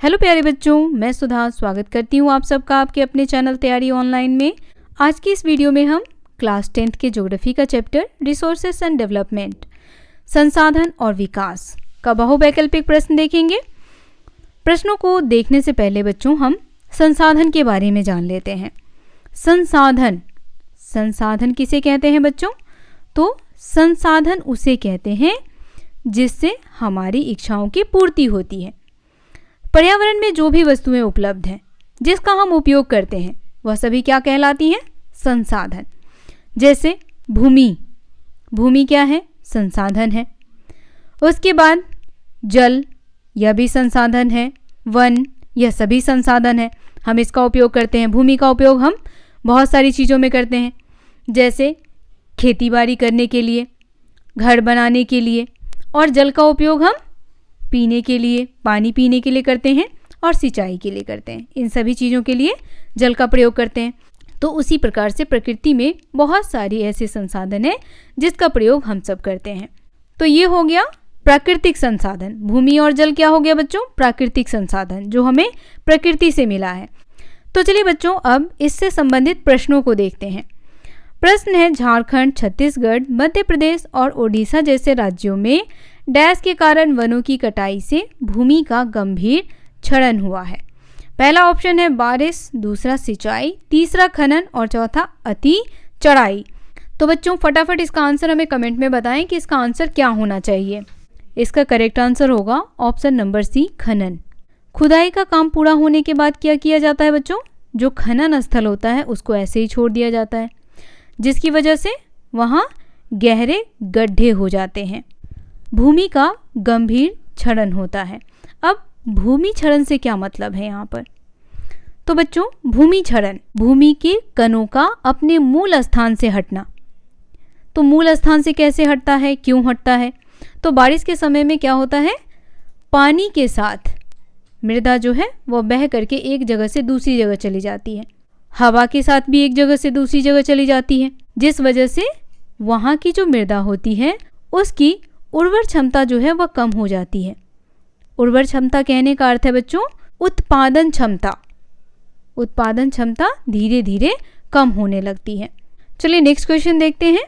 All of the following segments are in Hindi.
हेलो प्यारे बच्चों, मैं सुधा स्वागत करती हूँ आप सबका आपके अपने चैनल तैयारी ऑनलाइन में। आज की इस वीडियो में हम क्लास 10th के ज्योग्राफी का चैप्टर रिसोर्सेस एंड डेवलपमेंट, संसाधन और विकास का बहुवैकल्पिक प्रश्न देखेंगे। प्रश्नों को देखने से पहले बच्चों हम संसाधन के बारे में जान लेते हैं। संसाधन, संसाधन किसे कहते हैं बच्चों? तो संसाधन उसे कहते हैं जिससे हमारी इच्छाओं की पूर्ति होती है। पर्यावरण में जो भी वस्तुएं उपलब्ध हैं जिसका हम उपयोग करते हैं वह सभी क्या कहलाती हैं? संसाधन। जैसे भूमि, भूमि क्या है? संसाधन है। उसके बाद जल, यह भी संसाधन है। वन, यह सभी संसाधन है, हम इसका उपयोग करते हैं। भूमि का उपयोग हम बहुत सारी चीज़ों में करते हैं, जैसे खेतीबाड़ी करने के लिए, घर बनाने के लिए, और जल का उपयोग हम पीने के लिए, पानी पीने के लिए करते हैं और सिंचाई के लिए करते हैं। इन सभी चीज़ों के लिए जल का प्रयोग करते हैं। तो उसी प्रकार से प्रकृति में बहुत सारी ऐसे संसाधन हैं जिसका प्रयोग हम सब करते हैं। तो ये हो गया प्राकृतिक संसाधन। भूमि और जल क्या हो गया बच्चों? प्राकृतिक संसाधन जो हमें प्रकृति से मिला है। तो चलिए बच्चों, अब इससे संबंधित प्रश्नों को देखते हैं। प्रश्न है, झारखंड, छत्तीसगढ़, मध्य प्रदेश और ओडिशा जैसे राज्यों में डैश के कारण वनों की कटाई से भूमि का गंभीर क्षरण हुआ है। पहला ऑप्शन है बारिश, दूसरा सिंचाई, तीसरा खनन और चौथा अति चढ़ाई। तो बच्चों फटाफट इसका आंसर हमें कमेंट में बताएं कि इसका आंसर क्या होना चाहिए। इसका करेक्ट आंसर होगा ऑप्शन नंबर सी, खनन। खुदाई का काम पूरा होने के बाद क्या किया जाता है बच्चों? जो खनन स्थल होता है उसको ऐसे ही छोड़ दिया जाता है, जिसकी वजह से वहाँ गहरे गड्ढे हो जाते हैं। भूमि का गंभीर क्षरण होता है। अब भूमि क्षरण से क्या मतलब है यहाँ पर? तो बच्चों भूमि क्षरण, भूमि के कणों का अपने मूल स्थान से हटना। तो मूल स्थान से कैसे हटता है, क्यों हटता है? तो बारिश के समय में क्या होता है, पानी के साथ मृदा जो है वह बह करके एक जगह से दूसरी जगह चली जाती है। हवा के साथ भी एक जगह से दूसरी जगह चली जाती है, जिस वजह से वहाँ की जो मृदा होती है उसकी उर्वर क्षमता जो है वह कम हो जाती है। उर्वर क्षमता कहने का अर्थ है बच्चों उत्पादन क्षमता। उत्पादन क्षमता धीरे धीरे कम होने लगती है। चलिए नेक्स्ट क्वेश्चन देखते हैं।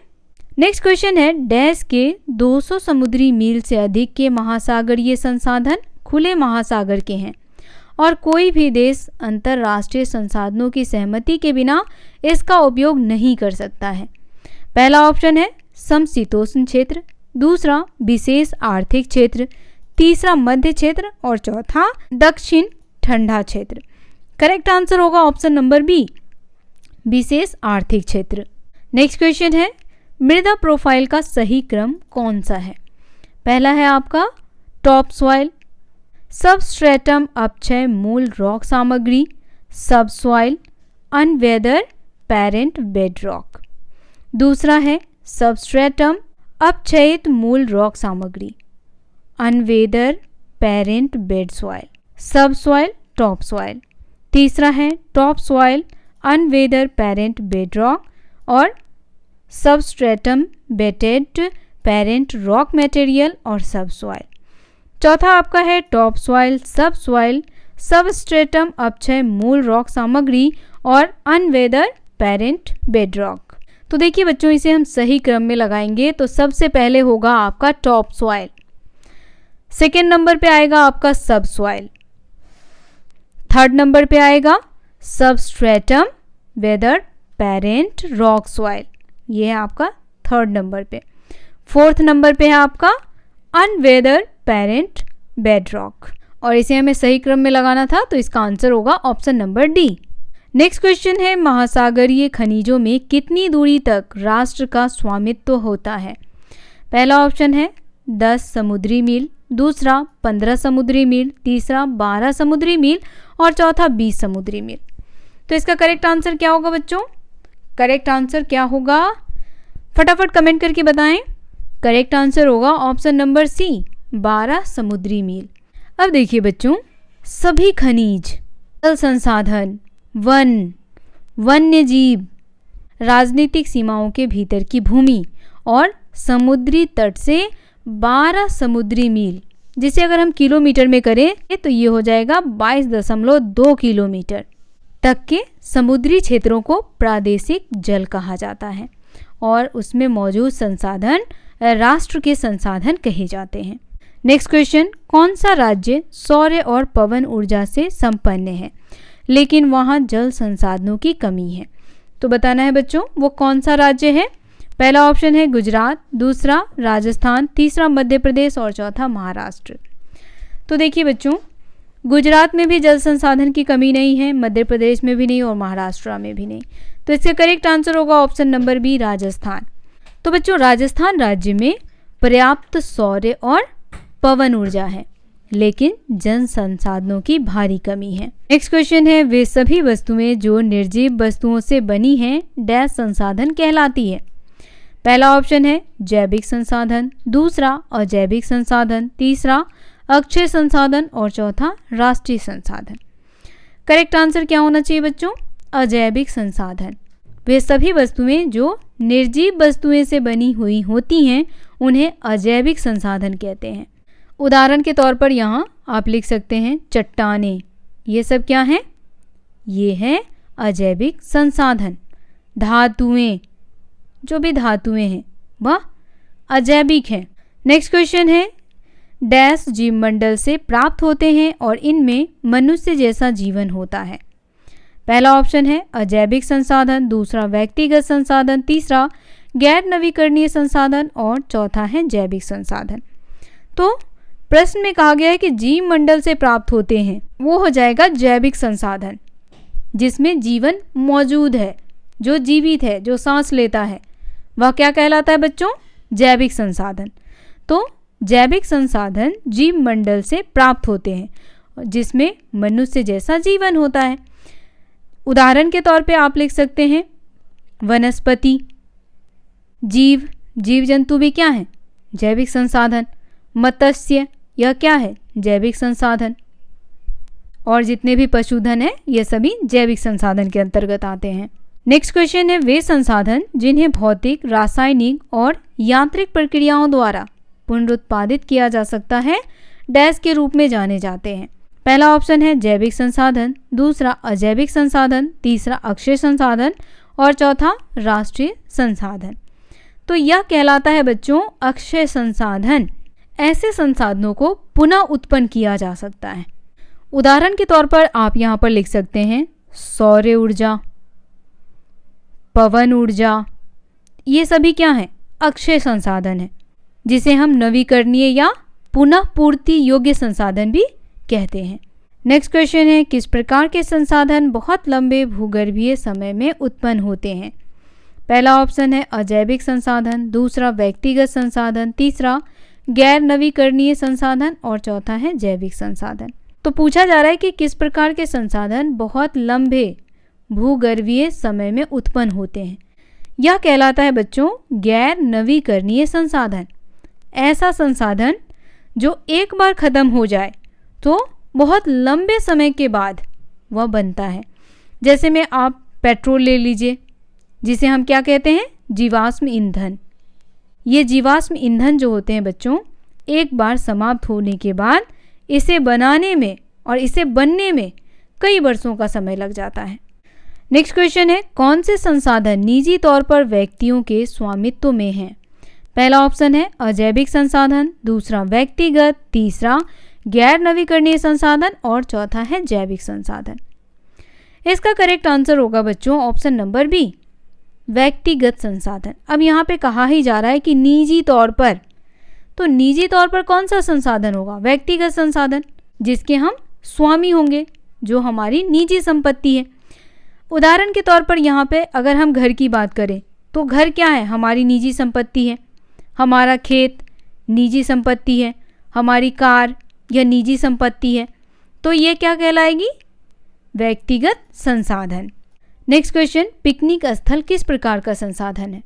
नेक्स्ट क्वेश्चन है, डैश के 200 समुद्री मील से अधिक के महासागरीय संसाधन खुले महासागर के हैं और कोई भी देश अंतर्राष्ट्रीय संसाधनों की सहमति के बिना इसका उपयोग नहीं कर सकता है। पहला ऑप्शन है समशीतोष्ण क्षेत्र, दूसरा विशेष आर्थिक क्षेत्र, तीसरा मध्य क्षेत्र और चौथा दक्षिण ठंडा क्षेत्र। करेक्ट आंसर होगा ऑप्शन नंबर बी, विशेष आर्थिक क्षेत्र। नेक्स्ट क्वेश्चन है, मृदा प्रोफाइल का सही क्रम कौन सा है? पहला है आपका टॉप सॉइल, सबस्ट्रेटम अपक्षय मूल रॉक सामग्री, subsoil, unweathered parent bedrock. दूसरा है सबस्ट्रेटम अपक्षयित मूल रॉक सामग्री, unweathered parent bed soil, subsoil, topsoil. तीसरा है topsoil, unweathered parent bedrock और सबस्ट्रेटम बेटेड पेरेंट रॉक मटेरियल और सब सॉइल। चौथा आपका है topsoil, subsoil, substratum अपक्षय मूल रॉक सामग्री और अनवेदर पेरेंट बेड रॉक। तो देखिए बच्चों, इसे हम सही क्रम में लगाएंगे तो सबसे पहले होगा आपका टॉप सॉइल, सेकेंड नंबर पे आएगा आपका सब सॉइल, थर्ड नंबर पे आएगा substratum weather parent rock soil, ये है आपका थर्ड नंबर पे। फोर्थ नंबर पे है आपका अनवेदर पेरेंट बेड रॉक, और इसे हमें सही क्रम में लगाना था तो इसका आंसर होगा option number D. Next question है, महासागरीय खनिजों में कितनी दूरी तक राष्ट्र का स्वामित्व होता है? पहला ऑप्शन है 10 समुद्री मील, दूसरा 15 समुद्री मील, तीसरा 12 समुद्री मील और चौथा 20 समुद्री मील। तो इसका करेक्ट आंसर क्या होगा बच्चों? करेक्ट आंसर क्या होगा फटाफट कमेंट करके बताएं। करेक्ट आंसर होगा ऑप्शन नंबर सी, 12 समुद्री मील। अब देखिए बच्चों, सभी खनिज, जल संसाधन, वन, वन्य जीव, राजनीतिक सीमाओं के भीतर की भूमि और समुद्री तट से 12 समुद्री मील जिसे अगर हम किलोमीटर में करें तो ये हो जाएगा 22.2 किलोमीटर तक के समुद्री क्षेत्रों को प्रादेशिक जल कहा जाता है और उसमें मौजूद संसाधन राष्ट्र के संसाधन कहे जाते हैं। नेक्स्ट क्वेश्चन, कौन सा राज्य सौर और पवन ऊर्जा से संपन्न है लेकिन वहाँ जल संसाधनों की कमी है? तो बताना है बच्चों वो कौन सा राज्य है। पहला ऑप्शन है गुजरात, दूसरा राजस्थान, तीसरा मध्य प्रदेश और चौथा महाराष्ट्र। तो देखिए बच्चों, गुजरात में भी जल संसाधन की कमी नहीं है, मध्य प्रदेश में भी नहीं और महाराष्ट्र में भी नहीं। तो इसका करेक्ट आंसर होगा ऑप्शन नंबर बी, राजस्थान। तो बच्चों राजस्थान राज्य में पर्याप्त सौर और पवन ऊर्जा है लेकिन जल संसाधनों की भारी कमी है। नेक्स्ट क्वेश्चन है, वे सभी वस्तुएं जो निर्जीव वस्तुओं से बनी हैं डैश संसाधन कहलाती है? पहला ऑप्शन है जैविक संसाधन, दूसरा अजैविक संसाधन, तीसरा अक्षय संसाधन और चौथा राष्ट्रीय संसाधन। करेक्ट आंसर क्या होना चाहिए बच्चों? अजैविक संसाधन। वे सभी वस्तुएं जो निर्जीव वस्तुएं से बनी हुई होती हैं उन्हें अजैविक संसाधन कहते हैं। उदाहरण के तौर पर यहाँ आप लिख सकते हैं चट्टानें, ये सब क्या हैं? ये हैं अजैविक संसाधन। धातुएं, जो भी धातुएं हैं वह अजैविक हैं। नेक्स्ट क्वेश्चन है, डैश जीवमंडल से प्राप्त होते हैं और इनमें मनुष्य जैसा जीवन होता है? पहला ऑप्शन है अजैविक संसाधन, दूसरा व्यक्तिगत संसाधन, तीसरा गैर नवीकरणीय संसाधन और चौथा है जैविक संसाधन। तो प्रश्न में कहा गया है कि जीव मंडल से प्राप्त होते हैं, वो हो जाएगा जैविक संसाधन जिसमें जीवन मौजूद है, जो जीवित है, जो सांस लेता है, वह क्या कहलाता है बच्चों? जैविक संसाधन। तो जैविक संसाधन जीव मंडल से प्राप्त होते हैं जिसमें मनुष्य जैसा जीवन होता है। उदाहरण के तौर पे आप लिख सकते हैं वनस्पति, जीव, जीव जंतु भी क्या है? जैविक संसाधन। मत्स्य, यह क्या है? जैविक संसाधन। और जितने भी पशुधन है ये सभी जैविक संसाधन के अंतर्गत आते हैं। नेक्स्ट क्वेश्चन है, वे संसाधन जिन्हें भौतिक, रासायनिक और यांत्रिक प्रक्रियाओं द्वारा पुनरुत्पादित किया जा सकता है डैश के रूप में जाने जाते हैं? पहला ऑप्शन है जैविक संसाधन, दूसरा अजैविक संसाधन, तीसरा अक्षय संसाधन और चौथा राष्ट्रीय संसाधन। तो यह कहलाता है बच्चों अक्षय संसाधन। ऐसे संसाधनों को पुनः उत्पन्न किया जा सकता है। उदाहरण के तौर पर आप यहाँ पर लिख सकते हैं सौर ऊर्जा, पवन ऊर्जा, ये सभी क्या हैं? अक्षय संसाधन है जिसे हम नवीकरणीय या पुनः पूर्ति योग्य संसाधन भी कहते हैं। नेक्स्ट क्वेश्चन है, किस प्रकार के संसाधन बहुत लंबे भूगर्भीय समय में उत्पन्न होते हैं? पहला ऑप्शन है अजैविक संसाधन, दूसरा व्यक्तिगत संसाधन, तीसरा गैर नवीकरणीय संसाधन और चौथा है जैविक संसाधन। तो पूछा जा रहा है कि किस प्रकार के संसाधन बहुत लंबे भूगर्भीय समय में उत्पन्न होते हैं। यह कहलाता है बच्चों गैर नवीकरणीय संसाधन। ऐसा संसाधन जो एक बार खत्म हो जाए तो बहुत लंबे समय के बाद वह बनता है। जैसे में आप पेट्रोल ले लीजिए जिसे हम क्या कहते हैं? जीवाश्म ईंधन। ये जीवाश्म ईंधन जो होते हैं बच्चों, एक बार समाप्त होने के बाद इसे बनाने में और इसे बनने में कई वर्षों का समय लग जाता है। नेक्स्ट क्वेश्चन है, कौन से संसाधन निजी तौर पर व्यक्तियों के स्वामित्व में हैं? पहला ऑप्शन है अजैविक संसाधन, दूसरा व्यक्तिगत, तीसरा गैर नवीकरणीय संसाधन और चौथा है जैविक संसाधन। इसका करेक्ट आंसर होगा बच्चों ऑप्शन नंबर बी, व्यक्तिगत संसाधन। अब यहाँ पे कहा ही जा रहा है कि निजी तौर पर, तो निजी तौर पर कौन सा संसाधन होगा? व्यक्तिगत संसाधन जिसके हम स्वामी होंगे, जो हमारी निजी संपत्ति है। उदाहरण के तौर पर यहाँ पे अगर हम घर की बात करें तो घर क्या है? हमारी निजी संपत्ति है। हमारा खेत निजी संपत्ति है, हमारी कार यह निजी संपत्ति है। तो ये क्या कहलाएगी? व्यक्तिगत संसाधन। नेक्स्ट क्वेश्चन, पिकनिक स्थल किस प्रकार का संसाधन है?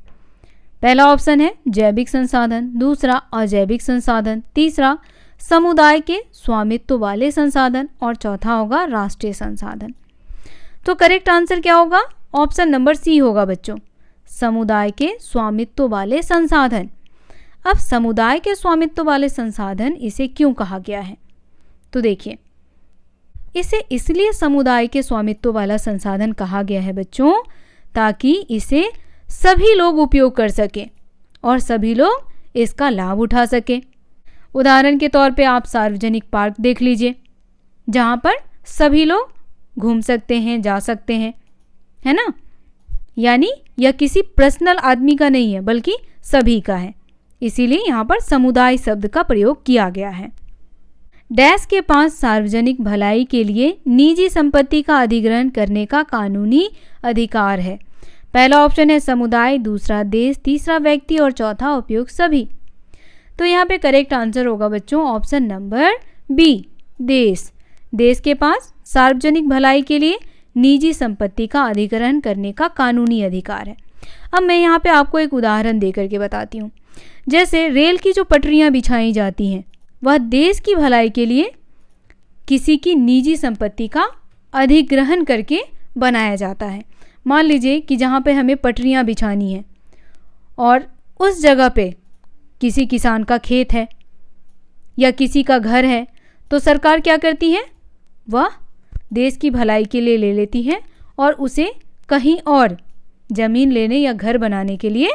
पहला ऑप्शन है जैविक संसाधन, दूसरा अजैविक संसाधन, तीसरा समुदाय के स्वामित्व वाले संसाधन और चौथा होगा राष्ट्रीय संसाधन। तो करेक्ट आंसर क्या होगा? ऑप्शन नंबर सी होगा बच्चों, समुदाय के स्वामित्व वाले संसाधन। अब समुदाय के स्वामित्व वाले संसाधन इसे क्यों कहा गया है? तो देखिए, इसे इसलिए समुदाय के स्वामित्व वाला संसाधन कहा गया है बच्चों, ताकि इसे सभी लोग उपयोग कर सकें और सभी लोग इसका लाभ उठा सकें। उदाहरण के तौर पे आप सार्वजनिक पार्क देख लीजिए, जहाँ पर सभी लोग घूम सकते हैं, जा सकते हैं, है ना। यानी यह किसी पर्सनल आदमी का नहीं है, बल्कि सभी का है। इसीलिए यहाँ पर समुदाय शब्द का प्रयोग किया गया है। डैश के पास सार्वजनिक भलाई के लिए निजी संपत्ति का अधिग्रहण करने का कानूनी अधिकार है। पहला ऑप्शन है समुदाय, दूसरा देश, तीसरा व्यक्ति और चौथा उपयोग सभी। तो यहाँ पे करेक्ट आंसर होगा बच्चों ऑप्शन नंबर बी, देश। देश के पास सार्वजनिक भलाई के लिए निजी संपत्ति का अधिग्रहण करने का कानूनी अधिकार है। अब मैं यहाँ पे आपको एक उदाहरण देकर के बताती हूँ। जैसे रेल की जो पटरियाँ बिछाई जाती हैं, वह देश की भलाई के लिए किसी की निजी संपत्ति का अधिग्रहण करके बनाया जाता है। मान लीजिए कि जहाँ पे हमें पटरियाँ बिछानी है और उस जगह पे किसी किसान का खेत है या किसी का घर है, तो सरकार क्या करती है, वह देश की भलाई के लिए ले लेती है और उसे कहीं और ज़मीन लेने या घर बनाने के लिए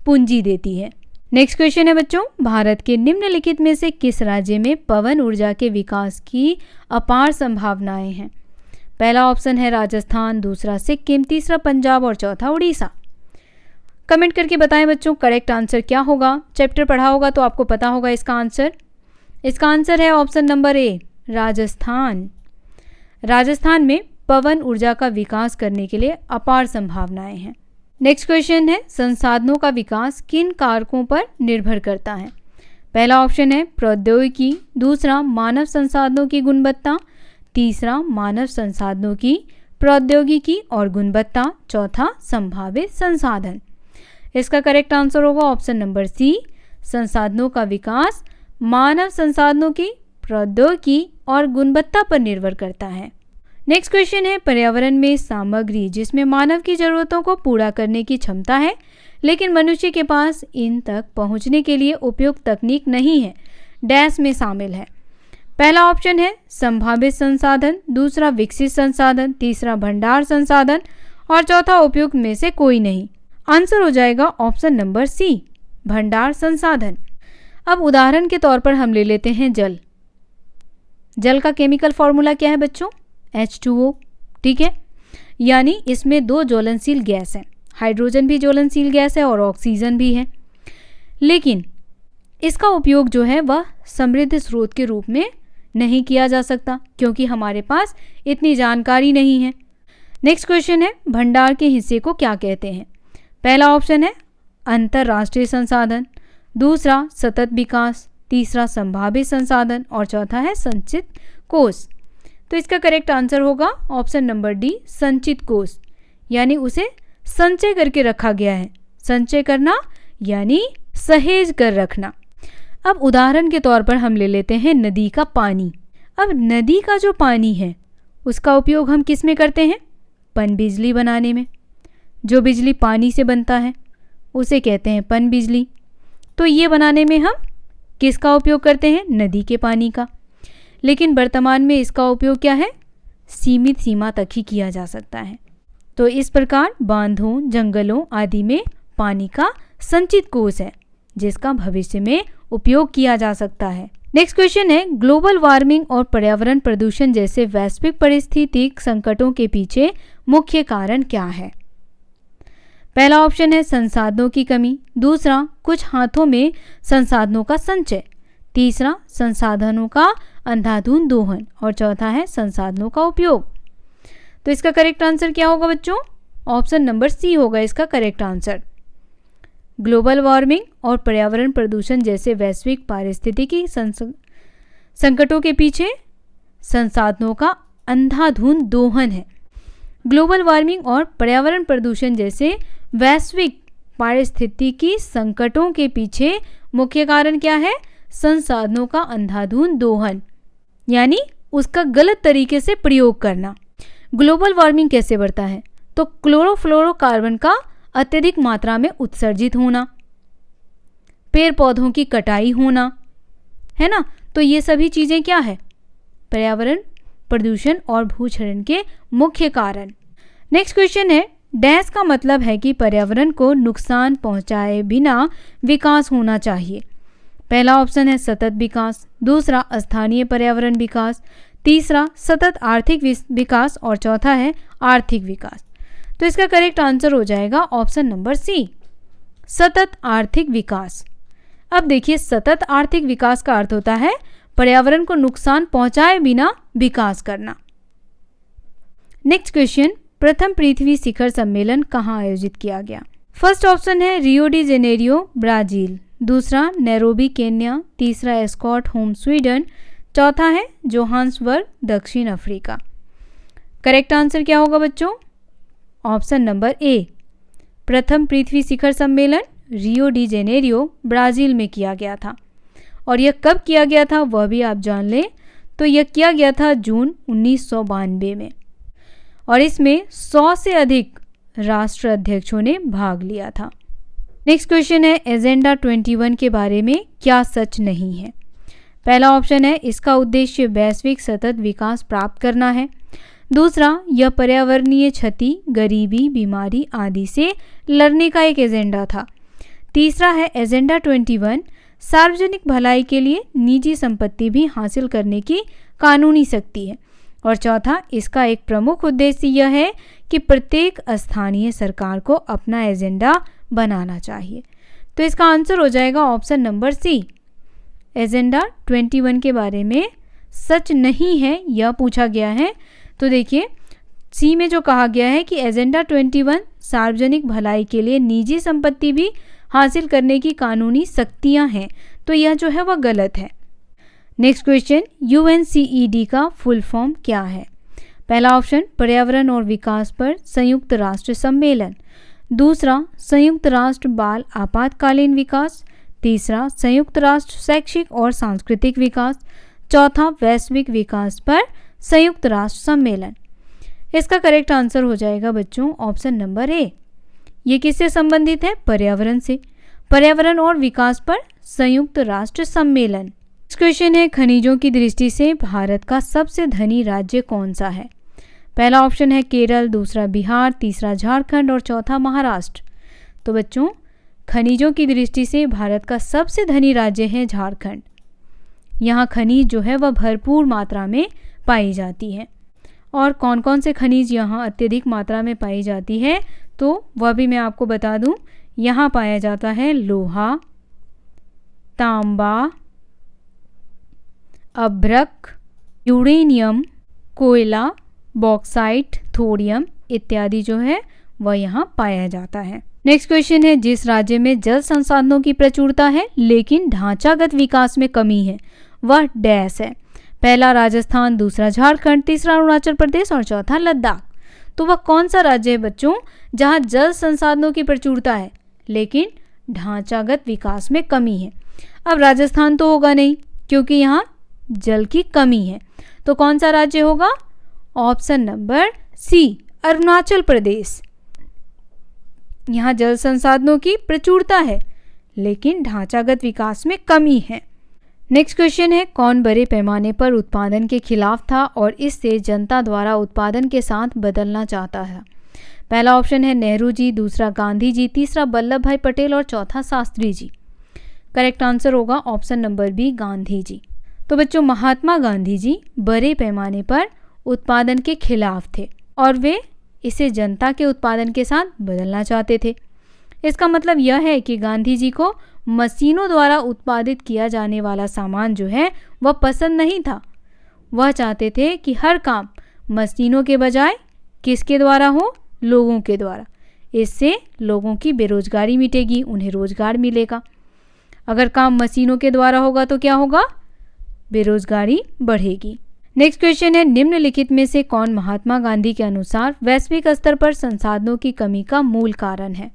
पूंजी देती है। नेक्स्ट क्वेश्चन है बच्चों, भारत के निम्नलिखित में से किस राज्य में पवन ऊर्जा के विकास की अपार संभावनाएं हैं? पहला ऑप्शन है राजस्थान, दूसरा सिक्किम, तीसरा पंजाब और चौथा उड़ीसा। कमेंट करके बताएं बच्चों करेक्ट आंसर क्या होगा। चैप्टर पढ़ा होगा तो आपको पता होगा इसका आंसर। इसका आंसर है option number A, Rajasthan. Rajasthan में पवन ऊर्जा का विकास करने के लिए अपार संभावनाएं हैं। नेक्स्ट क्वेश्चन है, संसाधनों का विकास किन कारकों पर निर्भर करता है? पहला ऑप्शन है प्रौद्योगिकी, दूसरा मानव संसाधनों की गुणवत्ता, तीसरा मानव संसाधनों की प्रौद्योगिकी और गुणवत्ता, चौथा संभावित संसाधन। इसका करेक्ट आंसर होगा ऑप्शन नंबर सी, संसाधनों का विकास मानव संसाधनों की प्रौद्योगिकी और गुणवत्ता पर निर्भर करता है। नेक्स्ट क्वेश्चन है, पर्यावरण में सामग्री जिसमें मानव की जरूरतों को पूरा करने की क्षमता है, लेकिन मनुष्य के पास इन तक पहुंचने के लिए उपयुक्त तकनीक नहीं है, डैश में शामिल है। पहला ऑप्शन है संभावित संसाधन, दूसरा विकसित संसाधन, तीसरा भंडार संसाधन और चौथा उपयुक्त में से कोई नहीं। आंसर हो जाएगा ऑप्शन नंबर सी, भंडार संसाधन। अब उदाहरण के तौर पर हम ले लेते हैं जल। जल का केमिकल फॉर्मूला क्या है बच्चों? H2O, ठीक है। यानी इसमें दो ज्वलनशील गैस हैं, हाइड्रोजन भी ज्वलनशील गैस है और ऑक्सीजन भी है। लेकिन इसका उपयोग जो है वह समृद्ध स्रोत के रूप में नहीं किया जा सकता, क्योंकि हमारे पास इतनी जानकारी नहीं है। नेक्स्ट क्वेश्चन है, भंडार के हिस्से को क्या कहते हैं? पहला ऑप्शन है अंतरराष्ट्रीय संसाधन, दूसरा सतत विकास, तीसरा संभावित संसाधन और चौथा है संचित कोष। तो इसका करेक्ट आंसर होगा ऑप्शन नंबर डी, संचित कोष। यानी उसे संचय करके रखा गया है। संचय करना यानी सहेज कर रखना। अब उदाहरण के तौर पर हम ले लेते हैं नदी का पानी। अब नदी का जो पानी है उसका उपयोग हम किस में करते हैं? पनबिजली बनाने में। जो बिजली पानी से बनता है उसे कहते हैं पनबिजली। तो ये बनाने में हम किसका उपयोग करते हैं? नदी के पानी का। लेकिन वर्तमान में इसका उपयोग क्या है? सीमित सीमा तक ही किया जा सकता है। तो इस प्रकार बांधों, जंगलों आदि में पानी का संचित कोष है, जिसका भविष्य में उपयोग किया जा सकता है। नेक्स्ट क्वेश्चन है, ग्लोबल वार्मिंग और पर्यावरण प्रदूषण जैसे वैश्विक पारिस्थितिक संकटों के पीछे मुख्य कारण क्या है? पहला ऑप्शन है संसाधनों की कमी, दूसरा कुछ हाथों में संसाधनों का संचय, तीसरा संसाधनों का अंधाधुंध दोहन और चौथा है संसाधनों का उपयोग। तो इसका करेक्ट आंसर क्या होगा बच्चों? ऑप्शन नंबर सी होगा इसका करेक्ट आंसर। ग्लोबल वार्मिंग और पर्यावरण प्रदूषण जैसे वैश्विक पारिस्थितिकी संकटों के पीछे संसाधनों का अंधाधुंध दोहन है। ग्लोबल वार्मिंग और पर्यावरण प्रदूषण जैसे वैश्विक पारिस्थितिकी संकटों के पीछे मुख्य कारण क्या है? संसाधनों का अंधाधुंध दोहन, यानी उसका गलत तरीके से प्रयोग करना। ग्लोबल वार्मिंग कैसे बढ़ता है? तो क्लोरोफ्लोरोकार्बन का अत्यधिक मात्रा में उत्सर्जित होना, पेड़ पौधों की कटाई होना, है ना। तो ये सभी चीज़ें क्या है, पर्यावरण प्रदूषण और भूक्षरण के मुख्य कारण। नेक्स्ट क्वेश्चन है, डैश का मतलब है कि पर्यावरण को नुकसान पहुंचाए बिना विकास होना चाहिए। पहला ऑप्शन है सतत विकास, दूसरा स्थानीय पर्यावरण विकास, तीसरा सतत आर्थिक विकास और चौथा है आर्थिक विकास। तो इसका करेक्ट आंसर हो जाएगा ऑप्शन नंबर सी, सतत आर्थिक विकास। अब देखिए, सतत आर्थिक विकास का अर्थ होता है पर्यावरण को नुकसान पहुंचाए बिना विकास करना। नेक्स्ट क्वेश्चन, प्रथम पृथ्वी शिखर सम्मेलन कहाँ आयोजित किया गया। फर्स्ट ऑप्शन है रियो डी जेनेरियो ब्राजील, दूसरा नैरोबी केन्या, तीसरा एस्कॉट होम स्वीडन, चौथा है जोहान्सबर्ग दक्षिण अफ्रीका। करेक्ट आंसर क्या होगा बच्चों, ऑप्शन नंबर ए, प्रथम पृथ्वी शिखर सम्मेलन रियो डी जेनेरियो ब्राजील में किया गया था। और यह कब किया गया था वह भी आप जान लें, तो यह किया गया था जून 1992 में और इसमें 100 से अधिक राष्ट्र अध्यक्षों ने भाग लिया था। नेक्स्ट क्वेश्चन है, एजेंडा 21 के बारे में क्या सच नहीं है। पहला ऑप्शन है इसका उद्देश्य वैश्विक सतत विकास प्राप्त करना है, दूसरा यह पर्यावरणीय क्षति, गरीबी, बीमारी आदि से लड़ने का एक एजेंडा था, तीसरा है एजेंडा 21 सार्वजनिक भलाई के लिए निजी संपत्ति भी हासिल करने की कानूनी शक्ति है, और चौथा इसका एक प्रमुख उद्देश्य यह है कि प्रत्येक स्थानीय सरकार को अपना एजेंडा बनाना चाहिए। तो इसका आंसर हो जाएगा ऑप्शन नंबर सी, एजेंडा 21 के बारे में सच नहीं है यह पूछा गया है। तो देखिए, सी में जो कहा गया है कि एजेंडा 21 सार्वजनिक भलाई के लिए निजी संपत्ति भी हासिल करने की कानूनी शक्तियां हैं, तो यह जो है वह गलत है। नेक्स्ट क्वेश्चन, UNCED का फुल फॉर्म क्या है। पहला ऑप्शन पर्यावरण और विकास पर संयुक्त राष्ट्र सम्मेलन, दूसरा संयुक्त राष्ट्र बाल आपातकालीन विकास, तीसरा संयुक्त राष्ट्र शैक्षिक और सांस्कृतिक विकास, चौथा वैश्विक विकास पर संयुक्त राष्ट्र सम्मेलन। इसका करेक्ट आंसर हो जाएगा बच्चों ऑप्शन नंबर ए। ये किससे संबंधित है, पर्यावरण से, पर्यावरण और विकास पर संयुक्त राष्ट्र सम्मेलन। नेक्स्ट क्वेश्चन है, खनिजों की दृष्टि से भारत का सबसे धनी राज्य कौन सा है। पहला ऑप्शन है केरल, दूसरा बिहार, तीसरा झारखंड और चौथा महाराष्ट्र। तो बच्चों, खनिजों की दृष्टि से भारत का सबसे धनी राज्य है झारखंड। यहाँ खनिज जो है वह भरपूर मात्रा में पाई जाती है। और कौन कौन से खनिज यहाँ अत्यधिक मात्रा में पाई जाती है, तो वह भी मैं आपको बता दूं। यहाँ पाया जाता है लोहा, तांबा, अभ्रक, यूरेनियम, कोयला, बॉक्साइट, थोरियम इत्यादि जो है वह यहाँ पाया जाता है। नेक्स्ट क्वेश्चन है, जिस राज्य में जल संसाधनों की प्रचुरता है लेकिन ढांचागत विकास में कमी है वह डैश है। पहला राजस्थान, दूसरा झारखंड, तीसरा अरुणाचल प्रदेश और चौथा लद्दाख। तो वह कौन सा राज्य है बच्चों जहाँ जल संसाधनों की प्रचुरता है लेकिन ढांचागत विकास में कमी है। अब राजस्थान तो होगा नहीं क्योंकि यहाँ जल की कमी है, तो कौन सा राज्य होगा, option number C, Arunachal Pradesh. यहाँ जल संसाधनों की प्रचुरता है लेकिन ढांचागत विकास में कमी है। नेक्स्ट क्वेश्चन है, कौन बड़े पैमाने पर उत्पादन के खिलाफ था और इससे जनता द्वारा उत्पादन के साथ बदलना चाहता है। पहला ऑप्शन है नेहरू जी, दूसरा गांधी जी, तीसरा वल्लभ भाई पटेल और चौथा शास्त्री जी। करेक्ट आंसर होगा option number B, Gandhi ji. तो बच्चों, महात्मा गांधी जी बड़े पैमाने पर उत्पादन के खिलाफ थे और वे इसे जनता के उत्पादन के साथ बदलना चाहते थे। इसका मतलब यह है कि गांधी जी को मशीनों द्वारा उत्पादित किया जाने वाला सामान जो है वह पसंद नहीं था। वह चाहते थे कि हर काम मशीनों के बजाय किसके द्वारा हो, लोगों के द्वारा। इससे लोगों की बेरोजगारी मिटेगी, उन्हें रोजगार मिलेगा। अगर काम मशीनों के द्वारा होगा तो क्या होगा, बेरोजगारी बढ़ेगी। नेक्स्ट क्वेश्चन है, निम्नलिखित में से कौन महात्मा गांधी के अनुसार वैश्विक स्तर पर संसाधनों की कमी का मूल कारण है।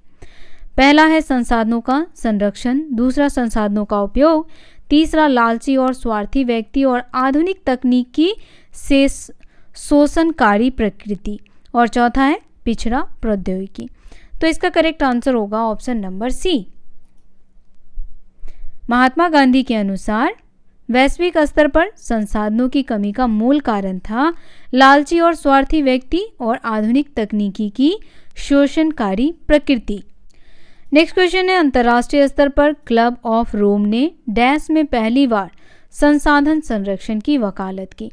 पहला है संसाधनों का संरक्षण, दूसरा संसाधनों का उपयोग, तीसरा लालची और स्वार्थी व्यक्ति और आधुनिक तकनीकी से शोषणकारी प्रकृति और चौथा है पिछड़ा प्रौद्योगिकी। तो इसका करेक्ट आंसर होगा option number C. Mahatma Gandhi के अनुसार वैश्विक स्तर पर संसाधनों की कमी का मूल कारण था लालची और स्वार्थी व्यक्ति और आधुनिक तकनीकी की शोषणकारी प्रकृति। नेक्स्ट क्वेश्चन है, अंतर्राष्ट्रीय स्तर पर क्लब ऑफ रोम ने डैश में पहली बार संसाधन संरक्षण की वकालत की।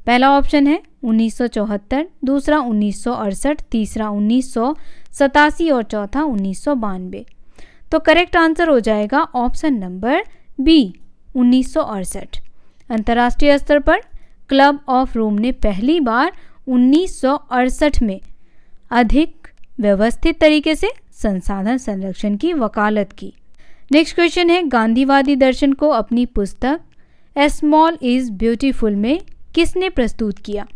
पहला ऑप्शन है 1974, दूसरा 1968, तीसरा 1987 और चौथा 1992। तो करेक्ट आंसर हो जाएगा ऑप्शन नंबर बी 1968। अंतर्राष्ट्रीय स्तर पर क्लब ऑफ रोम ने पहली बार 1968 में अधिक व्यवस्थित तरीके से संसाधन संरक्षण की वकालत की। नेक्स्ट क्वेश्चन है, गांधीवादी दर्शन को अपनी पुस्तक ए स्मॉल इज ब्यूटीफुल में किसने प्रस्तुत किया।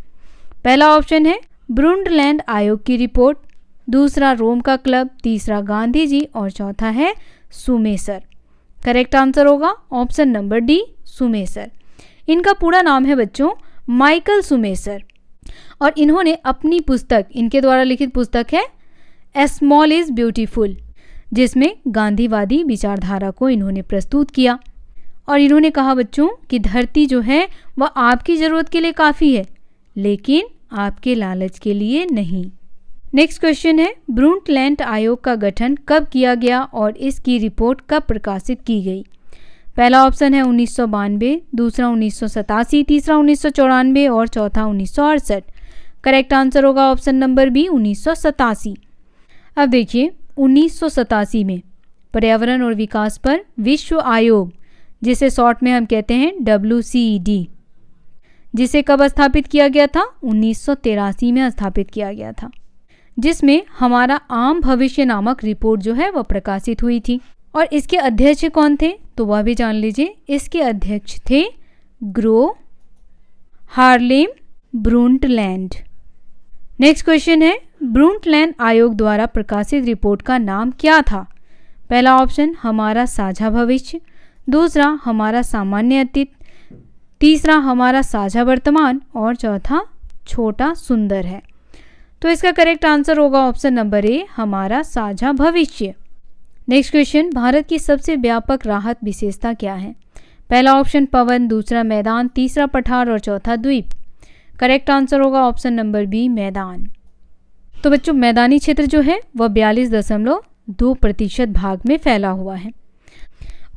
पहला ऑप्शन है ब्रुंडलैंड आयोग की रिपोर्ट, दूसरा रोम का क्लब, तीसरा गांधी जी और चौथा है सुमेसर। करेक्ट आंसर होगा ऑप्शन नंबर डी सुमेसर। इनका पूरा नाम है बच्चों माइकल सुमेसर और इन्होंने अपनी पुस्तक, इनके द्वारा लिखित पुस्तक है ए स्मॉल इज ब्यूटीफुल, जिसमें गांधीवादी विचारधारा को इन्होंने प्रस्तुत किया। और इन्होंने कहा बच्चों कि धरती जो है वह आपकी ज़रूरत के लिए काफ़ी है, लेकिन आपके लालच के लिए नहीं। नेक्स्ट क्वेश्चन है, ब्रुंडलैंड आयोग का गठन कब किया गया और इसकी रिपोर्ट कब प्रकाशित की गई। पहला ऑप्शन है 1992, दूसरा 1987, तीसरा 1994 और चौथा 1968। करेक्ट आंसर होगा ऑप्शन नंबर बी 1987। अब देखिए 1987 में पर्यावरण और विकास पर विश्व आयोग, जिसे शॉर्ट में हम कहते हैं WCED, जिसे कब स्थापित किया गया था 1983 में स्थापित किया गया था, जिसमें हमारा आम भविष्य नामक रिपोर्ट जो है वह प्रकाशित हुई थी। और इसके अध्यक्ष कौन थे तो वह भी जान लीजिए। इसके अध्यक्ष थे ग्रो हार्लेम ब्रुंडलैंड। नेक्स्ट क्वेश्चन है, ब्रुंडलैंड आयोग द्वारा प्रकाशित रिपोर्ट का नाम क्या था। पहला ऑप्शन हमारा साझा भविष्य, दूसरा हमारा सामान्य अतीत, तीसरा हमारा साझा वर्तमान और चौथा छोटा सुंदर है। तो इसका करेक्ट आंसर होगा ऑप्शन नंबर ए हमारा साझा भविष्य। नेक्स्ट क्वेश्चन, भारत की सबसे व्यापक राहत विशेषता क्या है। पहला ऑप्शन पवन, दूसरा मैदान, तीसरा पठार और चौथा द्वीप। करेक्ट आंसर होगा ऑप्शन नंबर बी मैदान। तो बच्चों मैदानी क्षेत्र जो है वह 42.2% भाग में फैला हुआ है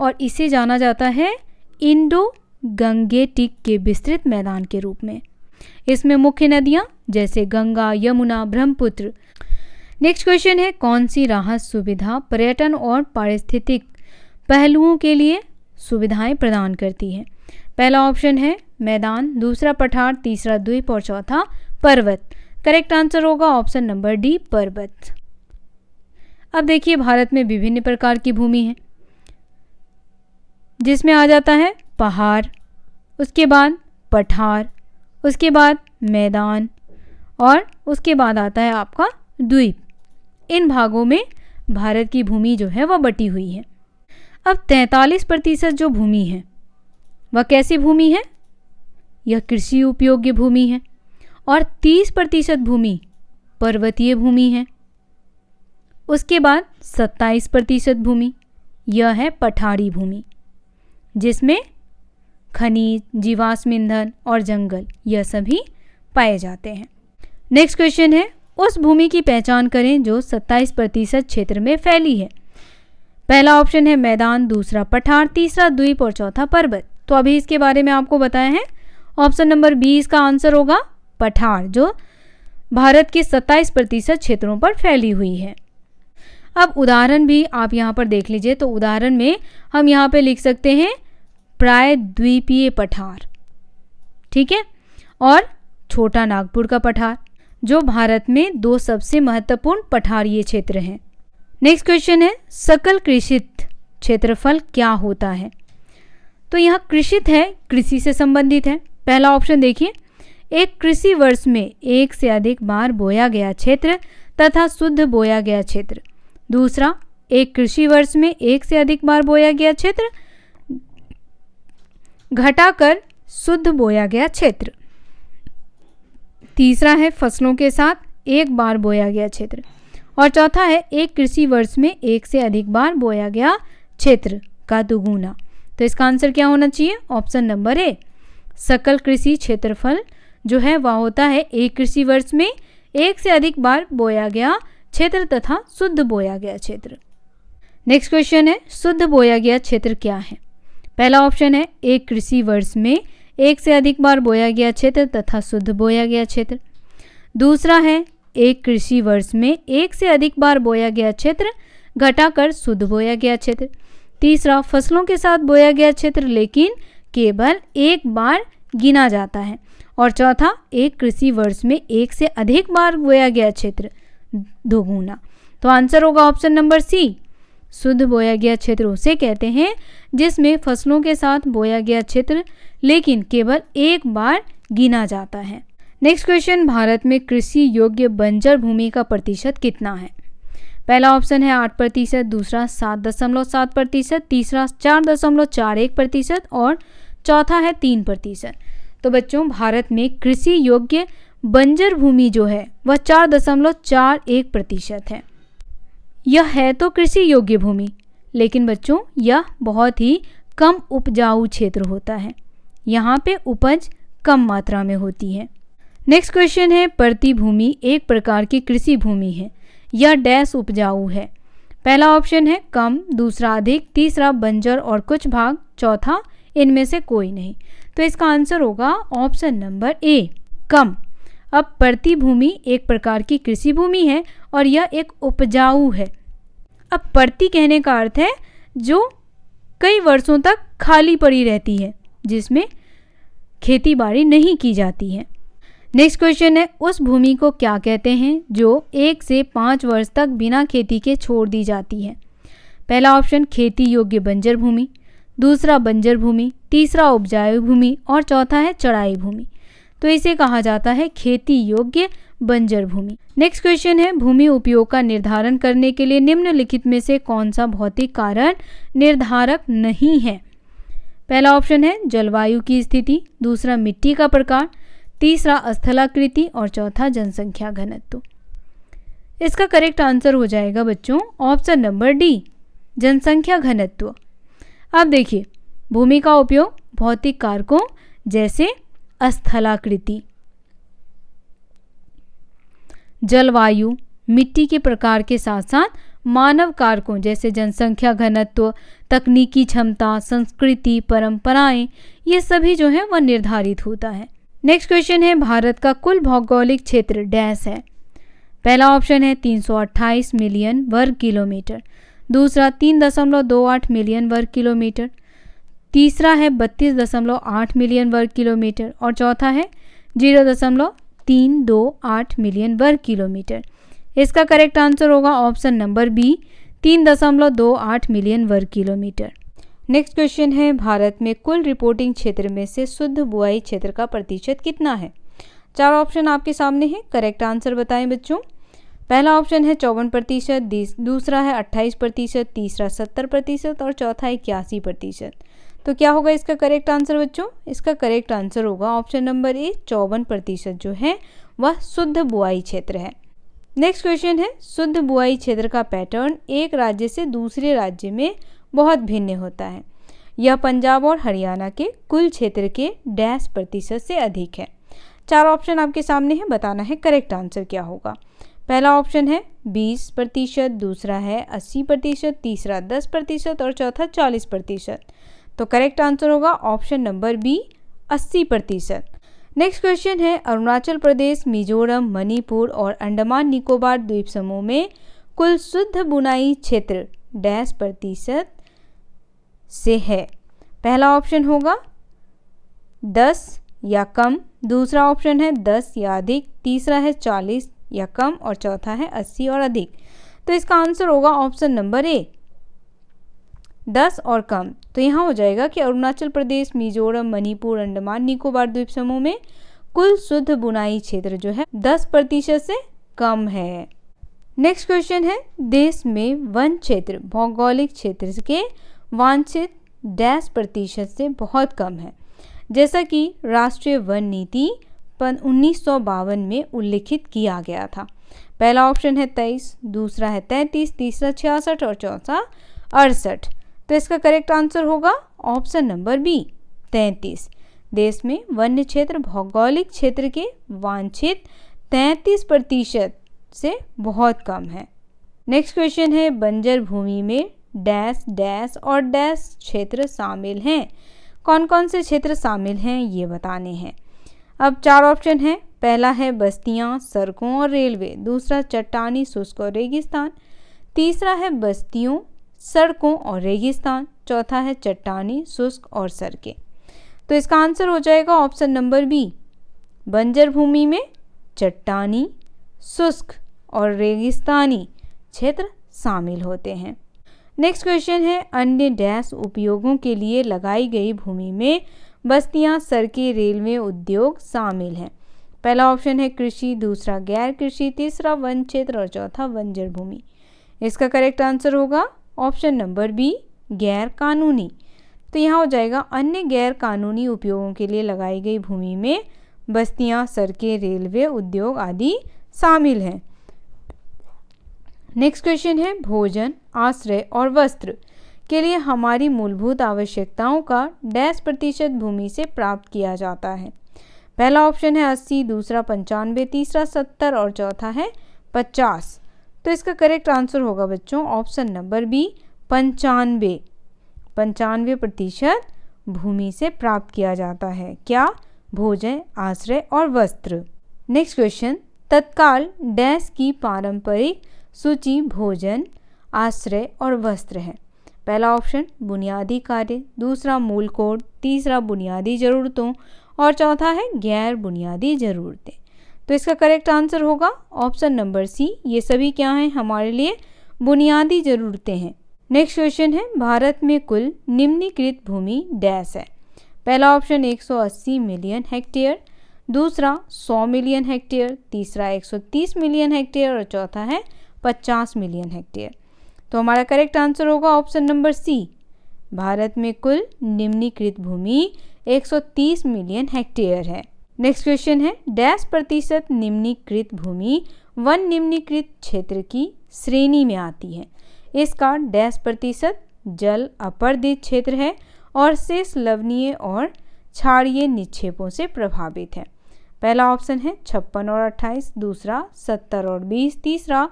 और इसे जाना जाता है इंडो गंगेटिक के विस्तृत मैदान के रूप में। इसमें मुख्य नदियां जैसे गंगा, यमुना, ब्रह्मपुत्र। नेक्स्ट क्वेश्चन है, कौन सी राहत सुविधा पर्यटन और पारिस्थितिक पहलुओं के लिए सुविधाएं प्रदान करती है। पहला ऑप्शन है मैदान, दूसरा पठार, तीसरा द्वीप और चौथा पर्वत। करेक्ट आंसर होगा ऑप्शन नंबर डी पर्वत। अब देखिए भारत में विभिन्न प्रकार की भूमि है, जिसमें आ जाता है पहाड़, उसके बाद पठार, उसके बाद मैदान और उसके बाद आता है आपका द्वीप। इन भागों में भारत की भूमि जो है वह बटी हुई है। अब 43% जो भूमि है वह कैसी भूमि है, यह कृषि उपयोग्य भूमि है और 30% भूमि पर्वतीय भूमि है। उसके बाद 27% भूमि यह है पठारी भूमि, जिसमें खनिज, जीवाश्म ईंधन और जंगल यह सभी पाए जाते हैं। नेक्स्ट क्वेश्चन है, उस भूमि की पहचान करें जो 27% क्षेत्र में फैली है। पहला ऑप्शन है मैदान, दूसरा पठार, तीसरा द्वीप और चौथा पर्वत। तो अभी इसके बारे में आपको बताया है। ऑप्शन नंबर बी इसका आंसर होगा पठार, जो भारत के 27% क्षेत्रों पर फैली हुई है। अब उदाहरण भी आप यहाँ पर देख लीजिए। तो उदाहरण में हम यहाँ पे लिख सकते हैं प्राय द्वीपीय पठार, ठीक है, और छोटा नागपुर का पठार, जो भारत में 2 सबसे महत्वपूर्ण पठारीय क्षेत्र हैं। नेक्स्ट क्वेश्चन है, सकल कृषित क्षेत्रफल क्या होता है। तो यहाँ कृषित है, कृषि से संबंधित है। पहला ऑप्शन देखिए, एक कृषि वर्ष में एक से अधिक बार बोया गया क्षेत्र तथा शुद्ध बोया गया क्षेत्र। दूसरा, एक कृषि वर्ष में एक से अधिक बार बोया गया क्षेत्र घटाकर शुद्ध बोया गया क्षेत्र। तीसरा है फसलों के साथ एक बार बोया गया क्षेत्र। और चौथा है एक कृषि वर्ष में एक से अधिक बार बोया गया क्षेत्र का दुगुना। तो इसका आंसर क्या होना चाहिए? Option number A. सकल कृषि क्षेत्रफल जो है वह होता है एक कृषि वर्ष में एक से अधिक बार बोया गया क्षेत्र तथा शुद्ध बोया गया क्षेत्र। नेक्स्ट क्वेश्चन है, शुद्ध बोया गया क्षेत्र क्या है? पहला ऑप्शन है एक कृषि वर्ष में एक से अधिक बार बोया गया क्षेत्र तथा शुद्ध बोया गया क्षेत्र। दूसरा है एक कृषि वर्ष में एक से अधिक बार बोया गया क्षेत्र घटाकर शुद्ध बोया गया क्षेत्र। तीसरा, फसलों के साथ बोया गया क्षेत्र लेकिन केवल एक बार गिना जाता है। और चौथा, एक कृषि वर्ष में एक से अधिक बार बोया गया क्षेत्र दोगुना। तो आंसर होगा ऑप्शन नंबर सी। शुद्ध बोया गया क्षेत्र उसे कहते हैं जिसमें फसलों के साथ बोया गया क्षेत्र लेकिन केवल एक बार गिना जाता है। नेक्स्ट क्वेश्चन, भारत में कृषि योग्य बंजर भूमि का प्रतिशत कितना है? पहला ऑप्शन है 8%, दूसरा 7.7%, तीसरा 4.41% और चौथा है 3%। तो बच्चों, भारत में कृषि योग्य बंजर भूमि जो है वह 4.41% है। यह है तो कृषि योग्य भूमि, लेकिन बच्चों यह बहुत ही कम उपजाऊ क्षेत्र होता है। यहाँ पे उपज कम मात्रा में होती है। नेक्स्ट क्वेश्चन है, परती भूमि एक प्रकार की कृषि भूमि है, यह डैश उपजाऊ है। पहला ऑप्शन है कम, दूसरा अधिक, तीसरा बंजर और कुछ भाग, चौथा इनमें से कोई नहीं। तो इसका आंसर होगा ऑप्शन नंबर ए, कम। अब परती भूमि एक प्रकार की कृषि भूमि है और यह एक उपजाऊ है। अब परती कहने का अर्थ है जो कई वर्षों तक खाली पड़ी रहती है, जिसमें खेती बाड़ी नहीं की जाती है। नेक्स्ट क्वेश्चन है, उस भूमि को क्या कहते हैं जो 1 से 5 वर्ष तक बिना खेती के छोड़ दी जाती है? पहला ऑप्शन खेती योग्य बंजर भूमि, दूसरा बंजर भूमि, तीसरा उपजाऊ भूमि और चौथा है चराई भूमि। तो इसे कहा जाता है खेती योग्य बंजर भूमि। नेक्स्ट क्वेश्चन है, भूमि उपयोग का निर्धारण करने के लिए निम्नलिखित में से कौन सा भौतिक कारण निर्धारक नहीं है? पहला ऑप्शन है जलवायु की स्थिति, दूसरा मिट्टी का प्रकार, तीसरा स्थलाकृति और चौथा जनसंख्या घनत्व। इसका करेक्ट आंसर हो जाएगा बच्चों ऑप्शन नंबर डी, जनसंख्या घनत्व। अब देखिए, भूमि का उपयोग भौतिक कारकों जैसे स्थलाकृति, जलवायु, मिट्टी के प्रकार के साथ साथ मानव कारकों जैसे जनसंख्या घनत्व, तकनीकी क्षमता, संस्कृति, परंपराएं, ये सभी जो है वह निर्धारित होता है। नेक्स्ट क्वेश्चन है, भारत का कुल भौगोलिक क्षेत्र डैश है? पहला ऑप्शन है 328 मिलियन वर्ग किलोमीटर, दूसरा 3.28 मिलियन वर्ग किलोमीटर, तीसरा है 32.8 मिलियन वर्ग किलोमीटर और चौथा है 0.328 मिलियन वर्ग किलोमीटर। इसका करेक्ट आंसर होगा ऑप्शन नंबर बी, 3.28 मिलियन वर्ग किलोमीटर। नेक्स्ट क्वेश्चन है, भारत में कुल रिपोर्टिंग क्षेत्र में से शुद्ध बुआई क्षेत्र का प्रतिशत कितना है? चार ऑप्शन आपके सामने है, करेक्ट आंसर बताएं बच्चों। पहला ऑप्शन है 54%, दूसरा है 28%, तीसरा 70% और चौथा 81%। तो क्या होगा इसका करेक्ट आंसर बच्चों? इसका करेक्ट आंसर होगा ऑप्शन नंबर ए, 54% जो है वह शुद्ध बुआई क्षेत्र है। नेक्स्ट क्वेश्चन है, शुद्ध बुआई क्षेत्र का पैटर्न एक राज्य से दूसरे राज्य में बहुत भिन्न होता है। यह पंजाब और हरियाणा के कुल क्षेत्र के डैश प्रतिशत से अधिक है। चार ऑप्शन आपके सामने है, बताना है करेक्ट आंसर क्या होगा। पहला ऑप्शन है 20%, दूसरा है 80%, तीसरा 10% और चौथा 40%। तो करेक्ट आंसर होगा option number B, 80%। Next question है, अरुणाचल प्रदेश, मिजोरम, मणिपुर और अंडमान निकोबार द्वीप समूह में कुल शुद्ध बुनाई क्षेत्र डैश प्रतिशत से है? पहला ऑप्शन होगा 10 या कम, दूसरा ऑप्शन है 10 या अधिक, तीसरा है 40 या कम और चौथा है 80 और अधिक। तो इसका आंसर होगा ऑप्शन नंबर ए, 10 और कम। तो यहाँ हो जाएगा कि अरुणाचल प्रदेश, मिजोरम, मणिपुर, अंडमान निकोबार द्वीप समूह में कुल शुद्ध बुनाई क्षेत्र जो है 10% से कम है। नेक्स्ट क्वेश्चन है, देश में वन क्षेत्र भौगोलिक क्षेत्र के वांछित डैश प्रतिशत से बहुत कम है, जैसा कि राष्ट्रीय वन नीति 1952 में उल्लिखित किया गया था। पहला ऑप्शन है 23, दूसरा है 33, तीसरा 66 और चौथा 68। तो इसका करेक्ट आंसर होगा ऑप्शन नंबर बी 33। देश में वन्य क्षेत्र भौगोलिक क्षेत्र के वांछित 33% से बहुत कम है। नेक्स्ट क्वेश्चन है, बंजर भूमि में डैश डैश और डैश क्षेत्र शामिल हैं। कौन कौन से क्षेत्र शामिल हैं ये बताने हैं। अब 4 ऑप्शन है। पहला है बस्तियां, सड़कों और रेलवे। दूसरा चट्टानी, शुष्क और रेगिस्तान। तीसरा है बस्तियों, सड़कों और रेगिस्तान। चौथा है चट्टानी, शुष्क और सड़कें। तो इसका आंसर हो जाएगा ऑप्शन नंबर बी। बंजर भूमि में चट्टानी, शुष्क और रेगिस्तानी क्षेत्र शामिल होते हैं। नेक्स्ट क्वेश्चन है, अन्य डैश उपयोगों के लिए लगाई गई भूमि में बस्तियां, सड़कें, रेलवे, उद्योग शामिल हैं। पहला ऑप्शन है कृषि, दूसरा गैर कृषि, तीसरा वन क्षेत्र और चौथा बंजर भूमि। इसका करेक्ट आंसर होगा ऑप्शन नंबर बी, गैर कानूनी। तो यहाँ हो जाएगा अन्य गैर कानूनी उपयोगों के लिए लगाई गई भूमि में बस्तियां, सड़कें, रेलवे, उद्योग आदि शामिल हैं। नेक्स्ट क्वेश्चन है, भोजन, आश्रय और वस्त्र के लिए हमारी मूलभूत आवश्यकताओं का डैश प्रतिशत भूमि से प्राप्त किया जाता है। पहला ऑप्शन है 80, दूसरा 95, तीसरा 70 और चौथा है 50। तो इसका करेक्ट आंसर होगा बच्चों ऑप्शन नंबर बी 95। 95% भूमि से प्राप्त किया जाता है। क्या? भोजन, आश्रय और वस्त्र। नेक्स्ट क्वेश्चन, तत्काल डैश की पारंपरिक सूची भोजन, आश्रय और वस्त्र है। पहला ऑप्शन बुनियादी कार्य, दूसरा मूल कोड, तीसरा बुनियादी ज़रूरतों और चौथा है गैर बुनियादी ज़रूरतें। तो इसका करेक्ट आंसर होगा ऑप्शन नंबर सी। ये सभी क्या हैं? हमारे लिए बुनियादी ज़रूरतें हैं। नेक्स्ट क्वेश्चन है, भारत में कुल निम्नलिखित भूमि डैश है। पहला ऑप्शन 180 मिलियन हेक्टेयर, दूसरा 100 मिलियन हेक्टेयर, तीसरा 130 मिलियन हेक्टेयर और चौथा है 50 मिलियन हेक्टेयर। तो हमारा करेक्ट आंसर होगा ऑप्शन नंबर सी। भारत में कुल निम्नलिखित भूमि 130 मिलियन हेक्टेयर है। नेक्स्ट क्वेश्चन है, डैश प्रतिशत निम्नलिखित भूमि वन निम्नलिखित क्षेत्र की श्रेणी में आती है। इसका डैश प्रतिशत जल अपर्दित क्षेत्र है और शेष लवणीय और क्षारीय निक्षेपों से प्रभावित है। पहला ऑप्शन है 56 और 28, दूसरा 70 और 20, तीसरा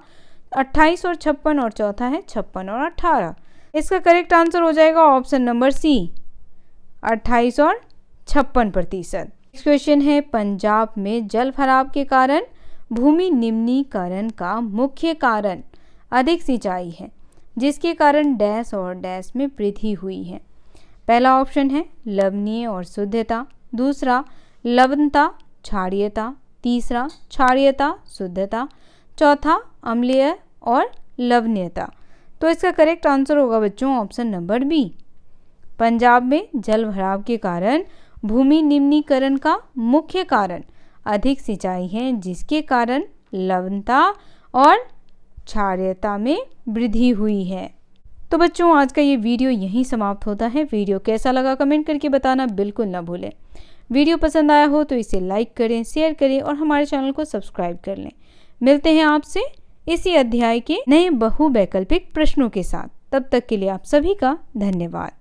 28 और 56 और चौथा है 56 और 18। इसका करेक्ट आंसर हो जाएगा ऑप्शन नंबर सी 28 और 56%। नेक्स्ट क्वेश्चन है, पंजाब में जल भराव के कारण भूमि निम्नीकरण का मुख्य कारण अधिक सिंचाई है, जिसके कारण डैश और डैश में वृद्धि हुई है। पहला ऑप्शन है लवणीय और शुद्धता, दूसरा लवणता क्षारीयता, तीसरा क्षारीयता शुद्धता, चौथा अम्लीय और लवणीयता। तो इसका करेक्ट आंसर होगा बच्चों ऑप्शन नंबर बी। पंजाब में जल भराव के कारण भूमि निम्नीकरण का मुख्य कारण अधिक सिंचाई है, जिसके कारण लवणता और क्षारीयता में वृद्धि हुई है। तो बच्चों आज का ये वीडियो यहीं समाप्त होता है। वीडियो कैसा लगा कमेंट करके बताना बिल्कुल ना भूलें। वीडियो पसंद आया हो तो इसे लाइक करें, शेयर करें और हमारे चैनल को सब्सक्राइब कर लें। मिलते हैं आपसे इसी अध्याय के नए बहुवैकल्पिक प्रश्नों के साथ। तब तक के लिए आप सभी का धन्यवाद।